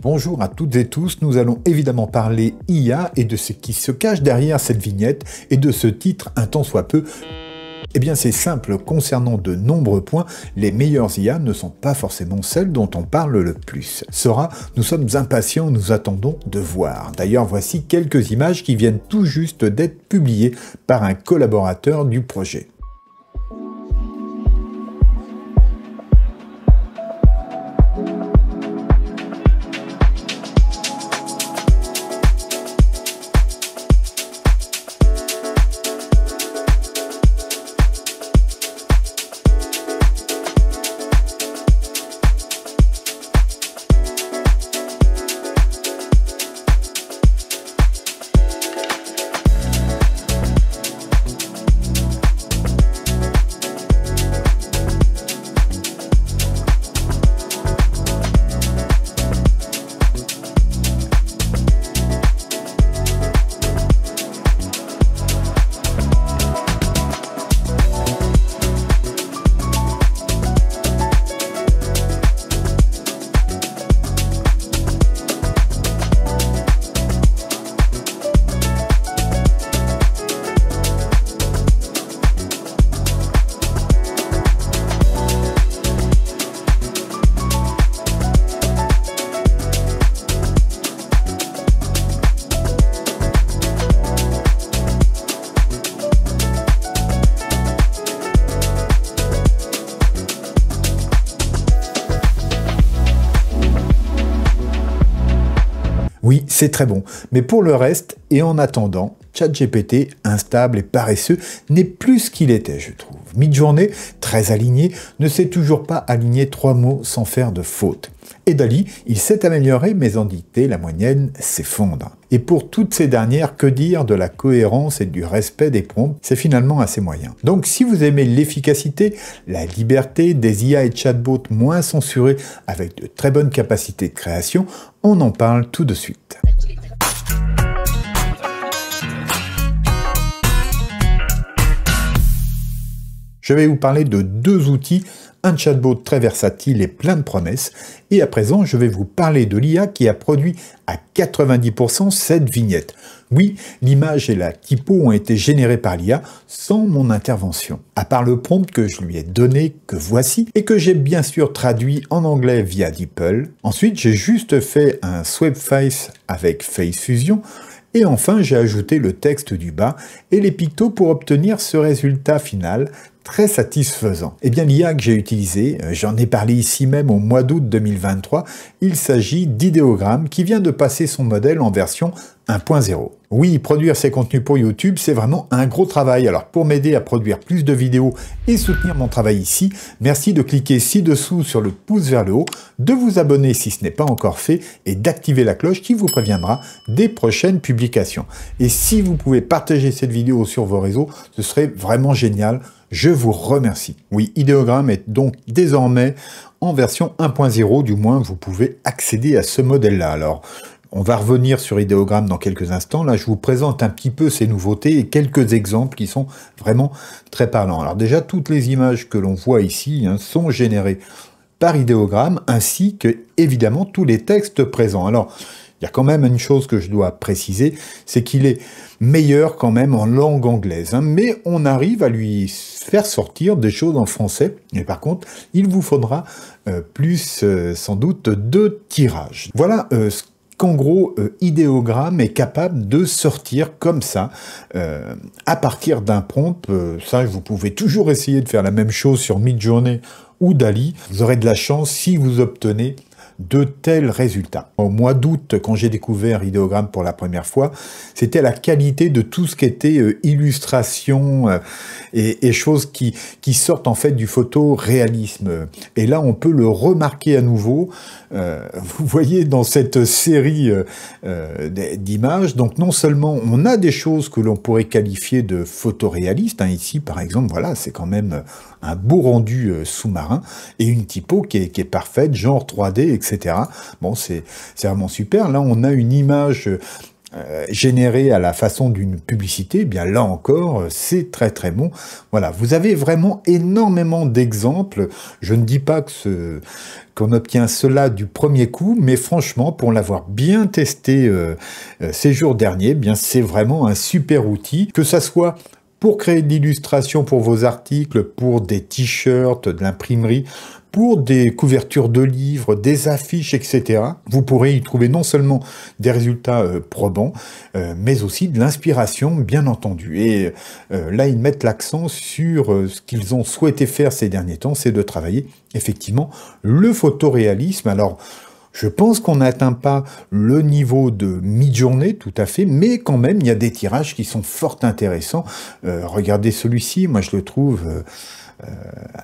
Bonjour à toutes et tous, nous allons évidemment parler IA et de ce qui se cache derrière cette vignette et de ce titre un tant soit peu. Eh bien c'est simple, concernant de nombreux points, les meilleures IA ne sont pas forcément celles dont on parle le plus. Sora, nous sommes impatients, nous attendons de voir. D'ailleurs voici quelques images qui viennent tout juste d'être publiées par un collaborateur du projet. Oui, c'est très bon, mais pour le reste, et en attendant, ChatGPT, instable et paresseux, n'est plus ce qu'il était, je trouve. Midjourney, très aligné, ne sait toujours pas aligner 3 mots sans faire de faute. Et DALL-E, il s'est amélioré, mais en dictée, la moyenne s'effondre. Et pour toutes ces dernières, que dire de la cohérence et du respect des prompts? C'est finalement assez moyen. Donc si vous aimez l'efficacité, la liberté des IA et chatbots moins censurés avec de très bonnes capacités de création, on en parle tout de suite. Je vais vous parler de 2 outils, un chatbot très versatile et plein de promesses, et à présent je vais vous parler de l'IA qui a produit à 90% cette vignette. Oui, l'image et la typo ont été générées par l'IA sans mon intervention, à part le prompt que je lui ai donné, que voici, et que j'ai bien sûr traduit en anglais via DeepL. Ensuite, j'ai juste fait un swipe face avec Face Fusion, et enfin j'ai ajouté le texte du bas et les pictos pour obtenir ce résultat final très satisfaisant. Eh bien l'IA que j'ai utilisé, j'en ai parlé ici même au mois d'août 2023, il s'agit d'Ideogram qui vient de passer son modèle en version 1.0. Oui, produire ces contenus pour YouTube, c'est vraiment un gros travail. Alors pour m'aider à produire plus de vidéos et soutenir mon travail ici, merci de cliquer ci-dessous sur le pouce vers le haut, de vous abonner si ce n'est pas encore fait et d'activer la cloche qui vous préviendra des prochaines publications. Et si vous pouvez partager cette vidéo sur vos réseaux, ce serait vraiment génial. Je vous remercie. Oui, Ideogram est donc désormais en version 1.0, du moins vous pouvez accéder à ce modèle-là. Alors, on va revenir sur Ideogram dans quelques instants. Là, je vous présente un petit peu ces nouveautés et quelques exemples qui sont vraiment très parlants. Alors déjà, toutes les images que l'on voit ici sont générées par Ideogram, ainsi que, évidemment, tous les textes présents. Alors, il y a quand même une chose que je dois préciser, c'est qu'il est meilleur quand même en langue anglaise, mais on arrive à lui faire sortir des choses en français, et par contre, il vous faudra sans doute de tirages. Voilà ce qu'en gros, Ideogram est capable de sortir comme ça, à partir d'un prompt. Ça, vous pouvez toujours essayer de faire la même chose sur Midjourney ou DALL-E. Vous aurez de la chance si vous obtenez de tels résultats. Au mois d'août, quand j'ai découvert Ideogram pour la première fois, c'était la qualité de tout ce qui était illustration et choses qui sortent en fait du photoréalisme. Et là, on peut le remarquer à nouveau. Vous voyez dans cette série d'images, donc non seulement on a des choses que l'on pourrait qualifier de photoréalistes, ici par exemple, voilà, c'est quand même un beau rendu sous-marin, et une typo qui est parfaite, genre 3D, etc. Bon, c'est vraiment super. Là, on a une image généré à la façon d'une publicité, eh bien là encore, c'est très très bon. Voilà, vous avez vraiment énormément d'exemples. Je ne dis pas que qu'on obtient cela du premier coup, mais franchement, pour l'avoir bien testé ces jours derniers, eh bien c'est vraiment un super outil, que ça soit pour créer de l'illustration pour vos articles, pour des t-shirts, de l'imprimerie, pour des couvertures de livres, des affiches, etc. Vous pourrez y trouver non seulement des résultats probants, mais aussi de l'inspiration, bien entendu. Et là, ils mettent l'accent sur ce qu'ils ont souhaité faire ces derniers temps, c'est de travailler effectivement le photoréalisme. Alors, je pense qu'on n'atteint pas le niveau de Midjourney, tout à fait, mais quand même, il y a des tirages qui sont fort intéressants. Regardez celui-ci, moi je le trouve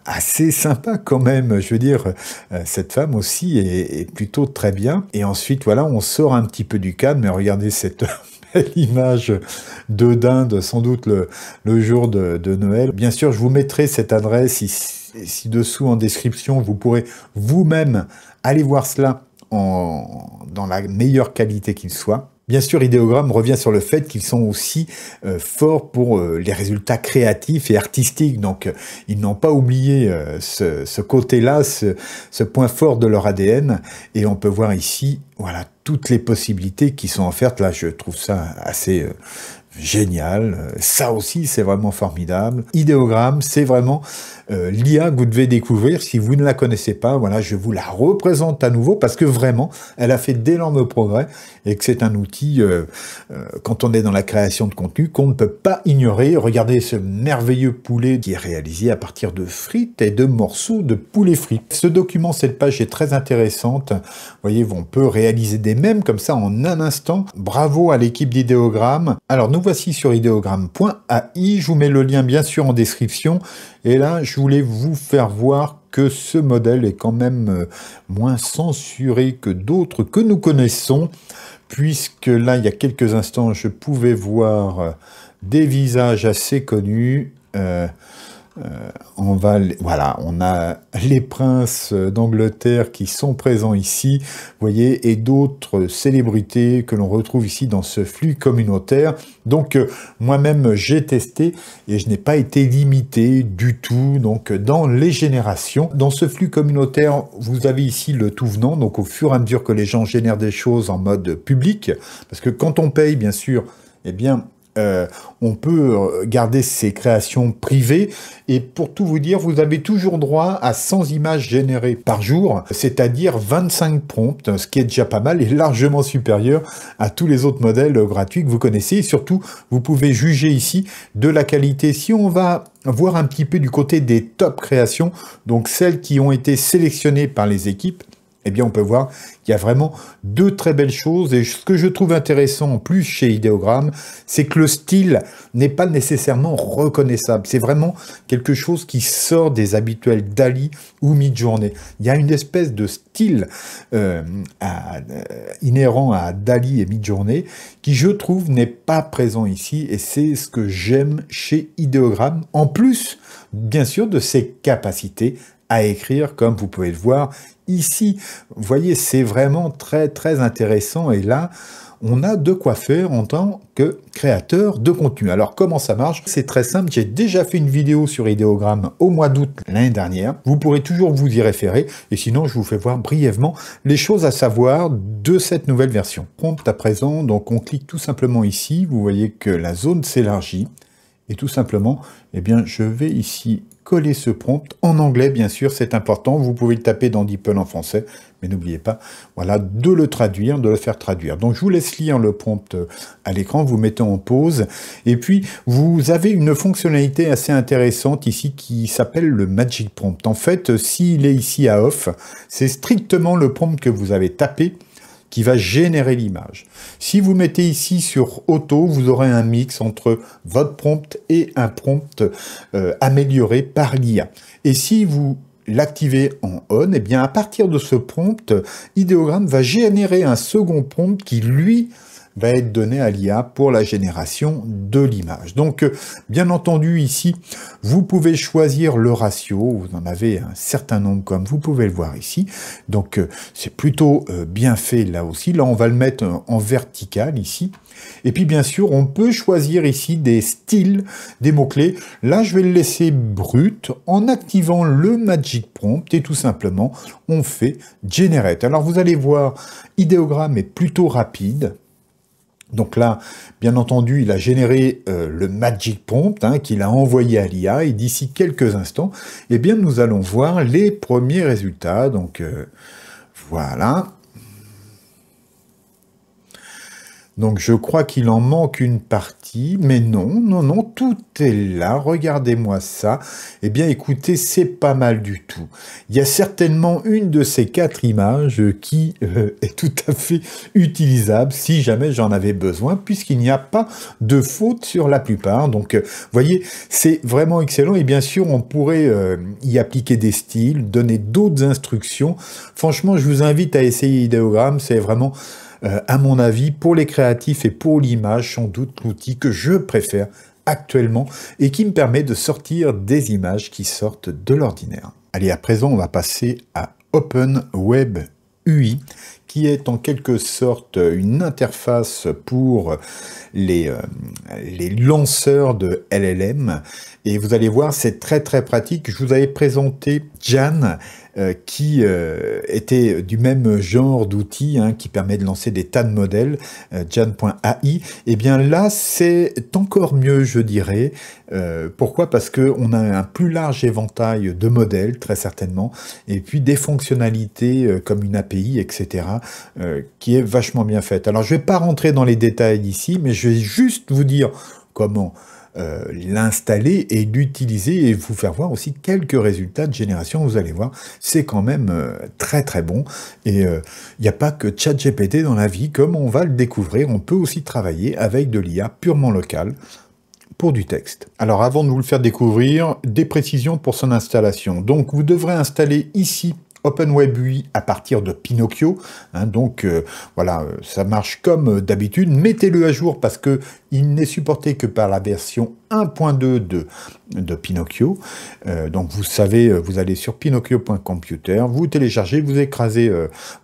assez sympa quand même. Je veux dire, cette femme aussi est plutôt très bien. Et ensuite, voilà, on sort un petit peu du cadre, mais regardez cette belle image de dinde, sans doute le jour de Noël. Bien sûr, je vous mettrai cette adresse ci-dessous en description. Vous pourrez vous-même aller voir cela dans la meilleure qualité qu'il soit. Bien sûr, Ideogram revient sur le fait qu'ils sont aussi forts pour les résultats créatifs et artistiques. Donc, ils n'ont pas oublié ce côté-là, ce point fort de leur ADN. Et on peut voir ici, voilà, toutes les possibilités qui sont offertes. Là, je trouve ça assez génial. Ça aussi, c'est vraiment formidable. Ideogram, c'est vraiment l'IA que vous devez découvrir. Si vous ne la connaissez pas, voilà, je vous la représente à nouveau parce que vraiment, elle a fait d'énormes progrès et que c'est un outil, quand on est dans la création de contenu, qu'on ne peut pas ignorer. Regardez ce merveilleux poulet qui est réalisé à partir de frites et de morceaux de poulet frit. Ce document, cette page est très intéressante. Vous voyez, on peut réaliser des mèmes comme ça en un instant. Bravo à l'équipe d'Ideogram. Alors, nous voici sur ideogram.ai. Je vous mets le lien, bien sûr, en description. Et là, je voulais vous faire voir que ce modèle est quand même moins censuré que d'autres que nous connaissons, puisque là, il y a quelques instants, je pouvais voir des visages assez connus. Voilà, on a les princes d'Angleterre qui sont présents ici, vous voyez, et d'autres célébrités que l'on retrouve ici dans ce flux communautaire. Donc, moi-même, j'ai testé et je n'ai pas été limité du tout, donc, dans les générations. Dans ce flux communautaire, vous avez ici le tout venant, donc au fur et à mesure que les gens génèrent des choses en mode public, parce que quand on paye, bien sûr, eh bien, on peut garder ses créations privées et pour tout vous dire, vous avez toujours droit à 100 images générées par jour, c'est-à-dire 25 prompts, ce qui est déjà pas mal et largement supérieur à tous les autres modèles gratuits que vous connaissez. Et surtout, vous pouvez juger ici de la qualité. Si on va voir un petit peu du côté des top créations, donc celles qui ont été sélectionnées par les équipes, eh bien, on peut voir qu'il y a vraiment de très belles choses. Et ce que je trouve intéressant en plus chez Ideogram, c'est que le style n'est pas nécessairement reconnaissable. C'est vraiment quelque chose qui sort des habituels Dali ou Midjourney. Il y a une espèce de style inhérent à Dali et Midjourney qui, je trouve, n'est pas présent ici. Et c'est ce que j'aime chez Ideogram. En plus, bien sûr, de ses capacités à écrire, comme vous pouvez le voir ici. Vous voyez, c'est vraiment très très intéressant et là, on a de quoi faire en tant que créateur de contenu. Alors, comment ça marche? C'est très simple, j'ai déjà fait une vidéo sur Ideogram au mois d'août l'année dernière. Vous pourrez toujours vous y référer et sinon, je vous fais voir brièvement les choses à savoir de cette nouvelle version. Prompt à présent, donc on clique tout simplement ici, vous voyez que la zone s'élargit et tout simplement, eh bien, je vais ici coller ce prompt en anglais, bien sûr, c'est important. Vous pouvez le taper dans DeepL en français, mais n'oubliez pas, voilà, de le traduire, de le faire traduire. Donc, je vous laisse lire le prompt à l'écran, vous mettez en pause, et puis, vous avez une fonctionnalité assez intéressante ici qui s'appelle le Magic Prompt. En fait, s'il est ici à off, c'est strictement le prompt que vous avez tapé qui va générer l'image. Si vous mettez ici sur Auto, vous aurez un mix entre votre prompt et un prompt amélioré par l'IA. Et si vous l'activez en On, eh bien à partir de ce prompt, Ideogram va générer un second prompt qui, lui, va être donné à l'IA pour la génération de l'image. Donc, bien entendu, ici, vous pouvez choisir le ratio. Vous en avez un certain nombre, comme vous pouvez le voir ici. Donc, c'est plutôt bien fait là aussi. Là, on va le mettre en vertical ici. Et puis, bien sûr, on peut choisir ici des styles, des mots-clés. Là, je vais le laisser brut en activant le Magic Prompt et tout simplement, on fait Generate. Alors, vous allez voir, idéogramme est plutôt rapide. Donc là, bien entendu, il a généré le Magic Prompt qu'il a envoyé à l'IA et d'ici quelques instants, eh bien, nous allons voir les premiers résultats. Donc, voilà. Donc je crois qu'il en manque une partie, mais non, tout est là, regardez-moi ça. Eh bien écoutez, c'est pas mal du tout. Il y a certainement une de ces 4 images qui est tout à fait utilisable si jamais j'en avais besoin, puisqu'il n'y a pas de faute sur la plupart. Donc vous voyez, c'est vraiment excellent et bien sûr on pourrait y appliquer des styles, donner d'autres instructions. Franchement, je vous invite à essayer Ideogram, c'est vraiment... à mon avis, pour les créatifs et pour l'image, sans doute l'outil que je préfère actuellement et qui me permet de sortir des images qui sortent de l'ordinaire. Allez, à présent, on va passer à OpenWeb UI, qui est en quelque sorte une interface pour les lanceurs de LLM. Et vous allez voir, c'est très pratique. Je vous avais présenté Jan, qui était du même genre d'outil qui permet de lancer des tas de modèles, Jan.ai. Et bien là, c'est encore mieux, je dirais. Pourquoi? Parce qu'on a un plus large éventail de modèles, très certainement, et puis des fonctionnalités comme une API, etc., qui est vachement bien faite. Alors, je ne vais pas rentrer dans les détails ici, mais je vais juste vous dire comment l'installer et l'utiliser et vous faire voir aussi quelques résultats de génération. Vous allez voir, c'est quand même très bon. Et il n'y a pas que ChatGPT dans la vie, comme on va le découvrir. On peut aussi travailler avec de l'IA purement locale pour du texte. Alors avant de vous le faire découvrir, des précisions pour son installation. Donc vous devrez installer ici OpenWeb UI à partir de Pinocchio, donc voilà, ça marche comme d'habitude. Mettez-le à jour parce que il n'est supporté que par la version 1.2 de Pinocchio. Donc vous savez, vous allez sur pinocchio.computer, vous téléchargez, vous écrasez,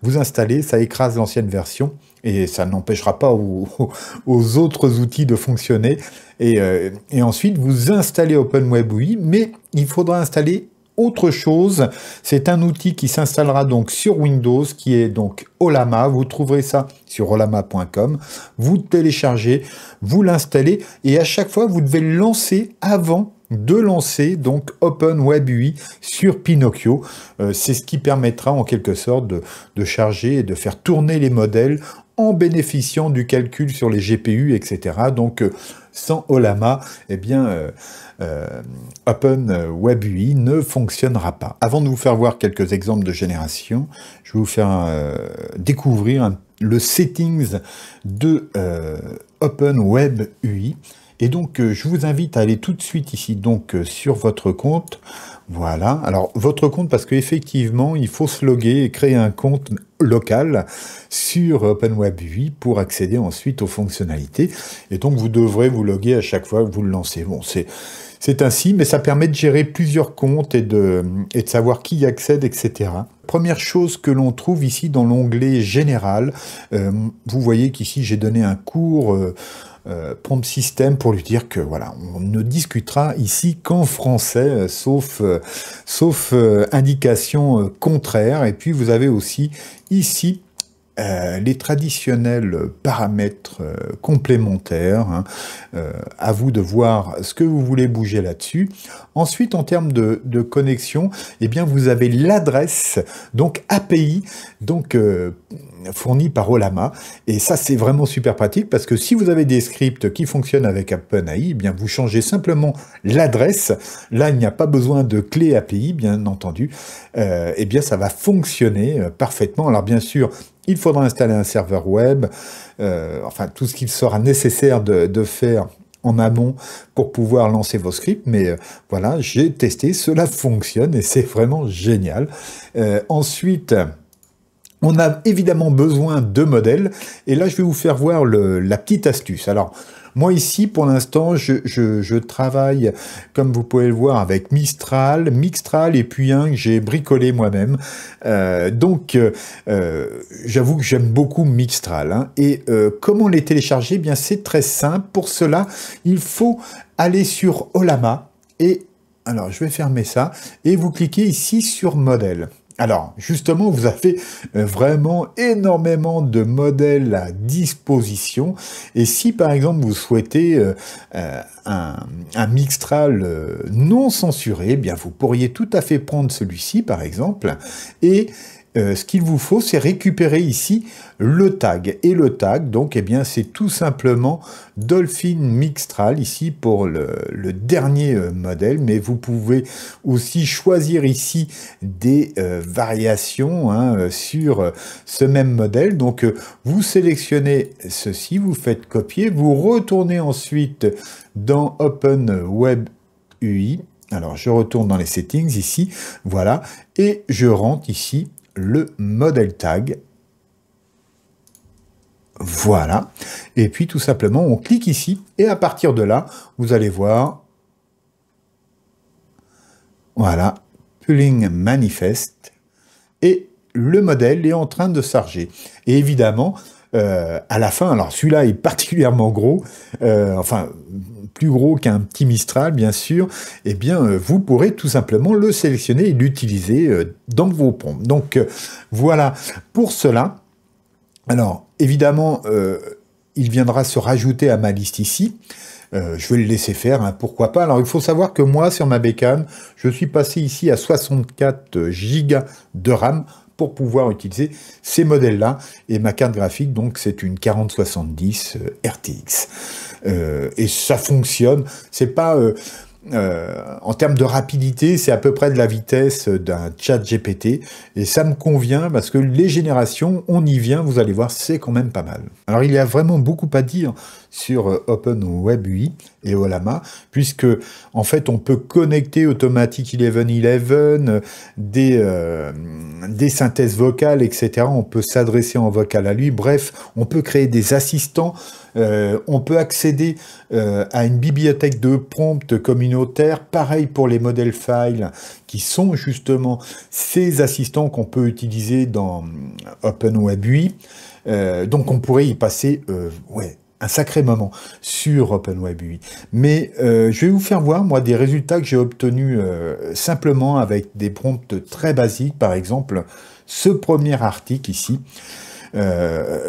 vous installez, ça écrase l'ancienne version et ça n'empêchera pas aux autres outils de fonctionner. Et ensuite, vous installez OpenWeb UI, mais il faudra installer autre chose. C'est un outil qui s'installera donc sur Windows, qui est donc Ollama. Vous trouverez ça sur ollama.com. Vous téléchargez, vous l'installez, et à chaque fois, vous devez le lancer avant de lancer donc OpenWeb UI sur Pinocchio. C'est ce qui permettra en quelque sorte de charger et de faire tourner les modèles en bénéficiant du calcul sur les GPU, etc. Donc, sans Ollama, eh bien, OpenWeb UI ne fonctionnera pas. Avant de vous faire voir quelques exemples de génération, je vais vous faire découvrir le settings de OpenWeb UI. Et donc, je vous invite à aller tout de suite ici, donc, sur votre compte. Voilà. Alors, votre compte, parce qu'effectivement, il faut se loguer et créer un compte local sur OpenWeb UI pour accéder ensuite aux fonctionnalités. Et donc, vous devrez vous loguer à chaque fois que vous le lancez. Bon, c'est ainsi, mais ça permet de gérer plusieurs comptes et de savoir qui y accède, etc. Première chose que l'on trouve ici dans l'onglet Général, vous voyez qu'ici, j'ai donné un cours prompt système pour lui dire que voilà, on ne discutera ici qu'en français, sauf indication contraire. Et puis vous avez aussi ici les traditionnels paramètres complémentaires. À vous de voir ce que vous voulez bouger là-dessus. Ensuite, en termes de connexion, eh bien, vous avez l'adresse, donc API, donc fournie par Ollama. Et ça, c'est vraiment super pratique parce que si vous avez des scripts qui fonctionnent avec OpenAI, eh bien, vous changez simplement l'adresse. Là, il n'y a pas besoin de clé API, bien entendu. Eh bien, ça va fonctionner parfaitement. Alors, bien sûr, il faudra installer un serveur web, enfin tout ce qu'il sera nécessaire de faire en amont pour pouvoir lancer vos scripts, mais voilà, j'ai testé, cela fonctionne et c'est vraiment génial. Ensuite, On a évidemment besoin de modèles, et là je vais vous faire voir la petite astuce. Alors, moi ici, pour l'instant, je travaille, comme vous pouvez le voir, avec Mixtral, et puis un que j'ai bricolé moi-même. J'avoue que j'aime beaucoup Mixtral, hein. Et comment les télécharger? Eh bien, c'est très simple. Pour cela, il faut aller sur Ollama, et alors je vais fermer ça, et vous cliquez ici sur Modèle. Alors, justement, vous avez vraiment énormément de modèles à disposition. Et si, par exemple, vous souhaitez un Mixtral non censuré, eh bien, vous pourriez tout à fait prendre celui-ci, par exemple, et ce qu'il vous faut, c'est récupérer ici le tag. Et le tag, donc, eh bien, c'est tout simplement Dolphin Mixtral, ici, pour le dernier modèle. Mais vous pouvez aussi choisir ici des variations, hein, sur ce même modèle. Donc, vous sélectionnez ceci, vous faites copier, vous retournez ensuite dans Open Web UI. Alors, je retourne dans les settings ici, voilà, et je rentre ici le modèle tag. Voilà. Et puis tout simplement, on clique ici et à partir de là, vous allez voir, voilà, Pulling Manifest, et le modèle est en train de charger. Et évidemment, à la fin, alors celui-là est particulièrement gros, enfin plus gros qu'un petit Mistral, bien sûr, eh bien, vous pourrez tout simplement le sélectionner et l'utiliser dans vos pompes. Donc, voilà, pour cela, alors, évidemment, il viendra se rajouter à ma liste ici. Je vais le laisser faire, hein, pourquoi pas. Alors, il faut savoir que moi, sur ma bécane, je suis passé ici à 64 Go de RAM pour pouvoir utiliser ces modèles-là. Et ma carte graphique, donc, c'est une 4070 RTX. Et ça fonctionne. C'est pas... en termes de rapidité, c'est à peu près de la vitesse d'un chat GPT, et ça me convient parce que les générations, on y vient, vous allez voir, c'est quand même pas mal. Alors il y a vraiment beaucoup à dire sur Open Web UI et Ollama, puisque en fait on peut connecter Automatic 1111, des synthèses vocales, etc. On peut s'adresser en vocal à lui, bref, on peut créer des assistants, on peut accéder à une bibliothèque de prompts communautaires, pareil pour les modèles files, qui sont justement ces assistants qu'on peut utiliser dans Open Web UI. Donc on pourrait y passer un sacré moment sur Open Web UI. Mais je vais vous faire voir, moi, des résultats que j'ai obtenus simplement avec des prompts très basiques. Par exemple, ce premier article ici.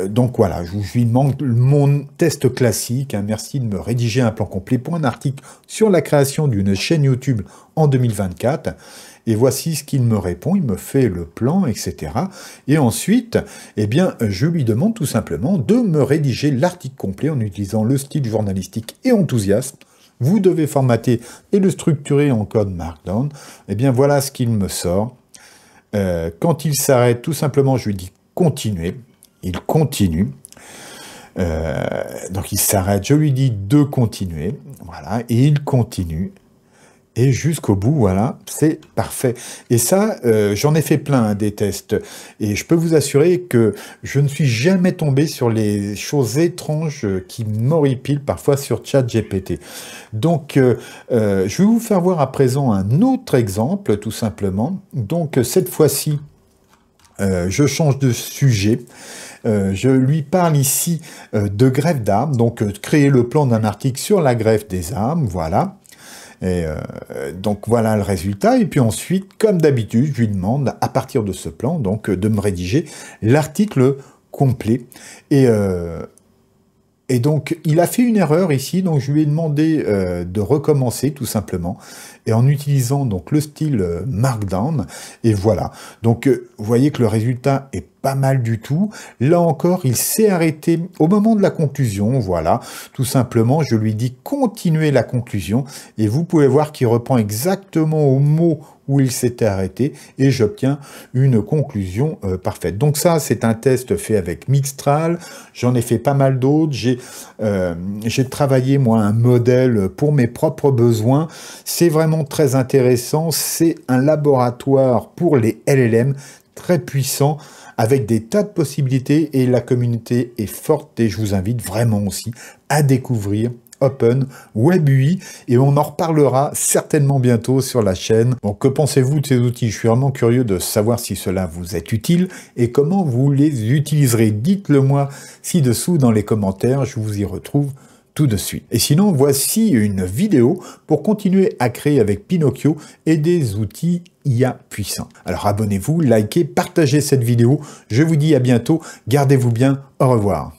Donc voilà, je lui demande mon test classique, hein, merci de me rédiger un plan complet pour un article sur la création d'une chaîne YouTube en 2024. Et voici ce qu'il me répond, il me fait le plan, etc. Et ensuite, eh bien, je lui demande tout simplement de me rédiger l'article complet en utilisant le style journalistique et enthousiaste. Vous devez formater et le structurer en code Markdown. Eh bien, voilà ce qu'il me sort. Quand il s'arrête, tout simplement, je lui dis continuer. Il continue. Donc il s'arrête, je lui dis de continuer. Voilà, et il continue. Et jusqu'au bout, voilà, c'est parfait. Et ça, j'en ai fait plein, hein, des tests. Et je peux vous assurer que je ne suis jamais tombé sur les choses étranges qui m'horripilent parfois sur ChatGPT. Donc, je vais vous faire voir à présent un autre exemple, tout simplement. Donc, cette fois-ci, je change de sujet. Je lui parle ici de greffe d'armes, donc créer le plan d'un article sur la greffe des armes, voilà. Et donc voilà le résultat. Et puis ensuite, comme d'habitude, je lui demande à partir de ce plan, donc de me rédiger l'article complet. Et donc, il a fait une erreur ici, donc je lui ai demandé de recommencer tout simplement, et en utilisant donc le style Markdown, et voilà. Donc, vous voyez que le résultat est pas mal du tout. Là encore, il s'est arrêté au moment de la conclusion, voilà. Tout simplement, je lui dis continuer la conclusion, et vous pouvez voir qu'il reprend exactement au mot où il s'était arrêté, et j'obtiens une conclusion parfaite. Donc ça, c'est un test fait avec Mixtral, j'en ai fait pas mal d'autres, j'ai travaillé, moi, un modèle pour mes propres besoins, c'est vraiment très intéressant, c'est un laboratoire pour les LLM très puissant, avec des tas de possibilités et la communauté est forte et je vous invite vraiment aussi à découvrir Open Web UI et on en reparlera certainement bientôt sur la chaîne. Donc que pensez-vous de ces outils? Je suis vraiment curieux de savoir si cela vous est utile et comment vous les utiliserez. Dites-le moi ci-dessous dans les commentaires, je vous y retrouve tout de suite. Et sinon, voici une vidéo pour continuer à créer avec Pinocchio et des outils IA puissants. Alors abonnez-vous, likez, partagez cette vidéo. Je vous dis à bientôt, gardez-vous bien, au revoir.